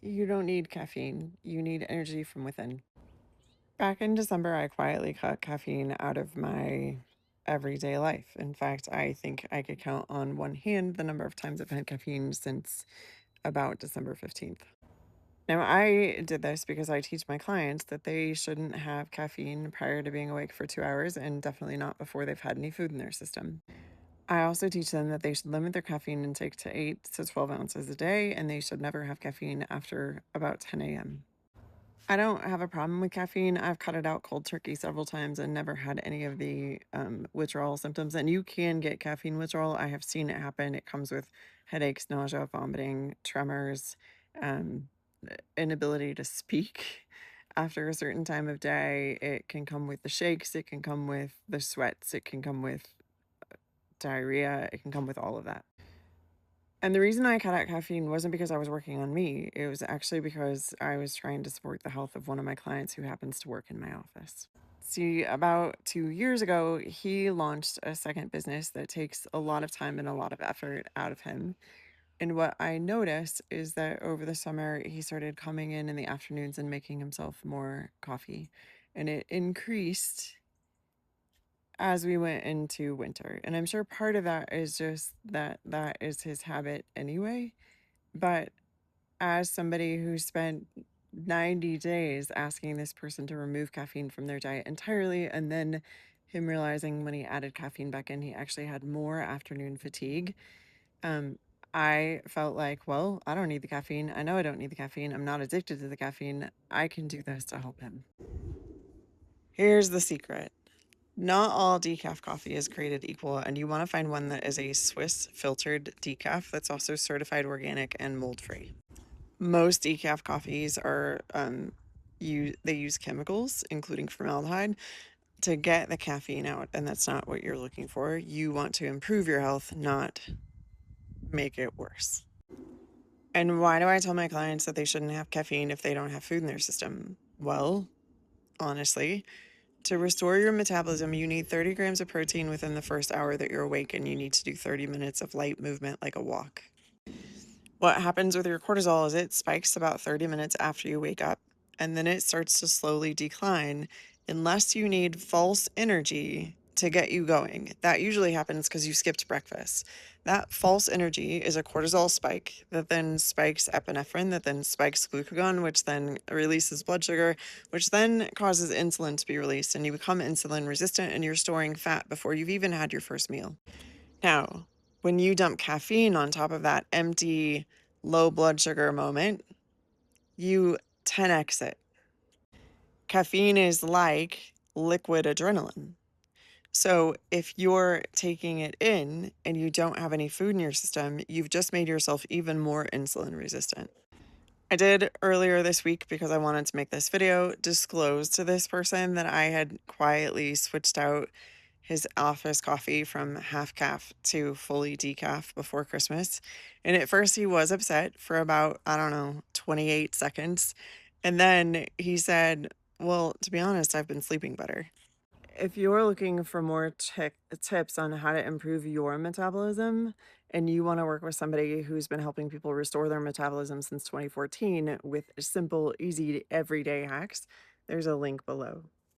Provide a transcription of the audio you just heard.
You don't need caffeine. You need energy from within. Back in December, I quietly cut caffeine out of my everyday life. In fact, I think I could count on one hand the number of times I've had caffeine since about December 15th. Now, I did this because I teach my clients that they shouldn't have caffeine prior to being awake for 2 hours and definitely not before they've had any food in their system. I also teach them that they should limit their caffeine intake to 8 to 12 ounces a day, and they should never have caffeine after about 10 a.m. I don't have a problem with caffeine. I've cut it out cold turkey several times and never had any of the withdrawal symptoms. And you can get caffeine withdrawal. I have seen it happen. It comes with headaches, nausea, vomiting, tremors, um, inability to speak after a certain time of day. It can come with the shakes. It can come with the sweats. It can come with diarrhea. It can come with all of that. And the reason I cut out caffeine wasn't because I was working on me. It was actually because I was trying to support the health of one of my clients who happens to work in my office. See, about 2 years ago, he launched a second business that takes a lot of time and a lot of effort out of him. And what I noticed is that over the summer, he started coming in the afternoons and making himself more coffee. And it increased as we went into winter. And I'm sure part of that is just that that is his habit anyway. But as somebody who spent 90 days asking this person to remove caffeine from their diet entirely, and then him realizing when he added caffeine back in, he actually had more afternoon fatigue, um, I felt like, well, I don't need the caffeine. I know I don't need the caffeine. I'm not addicted to the caffeine. I can do this to help him. Here's the secret. Not all decaf coffee is created equal, and you want to find one that is a Swiss filtered decaf that's also certified organic and mold free. Most decaf coffees are they use chemicals, including formaldehyde, to get the caffeine out, and that's not what you're looking for. You want to improve your health, not make it worse. And why do I tell my clients that they shouldn't have caffeine if they don't have food in their system? Well, honestly, to restore your metabolism, you need 30 grams of protein within the first hour that you're awake, and you need to do 30 minutes of light movement like a walk. What happens with your cortisol is it spikes about 30 minutes after you wake up, and then it starts to slowly decline unless you need false energy to get you going. That usually happens because you skipped breakfast. That false energy is a cortisol spike that then spikes epinephrine, that then spikes glucagon, which then releases blood sugar, which then causes insulin to be released, and you become insulin resistant and you're storing fat before you've even had your first meal. Now, when you dump caffeine on top of that empty, low blood sugar moment, you 10x it. Caffeine is like liquid adrenaline. So if you're taking it in and you don't have any food in your system, you've just made yourself even more insulin resistant. I did earlier this week, because I wanted to make this video, disclose to this person that I had quietly switched out his office coffee from half calf to fully decaf before Christmas. And at first he was upset for about, I don't know, 28 seconds. And then he said, well, to be honest, I've been sleeping better. If you're looking for more tips on how to improve your metabolism, and you want to work with somebody who's been helping people restore their metabolism since 2014 with simple, easy, everyday hacks, there's a link below.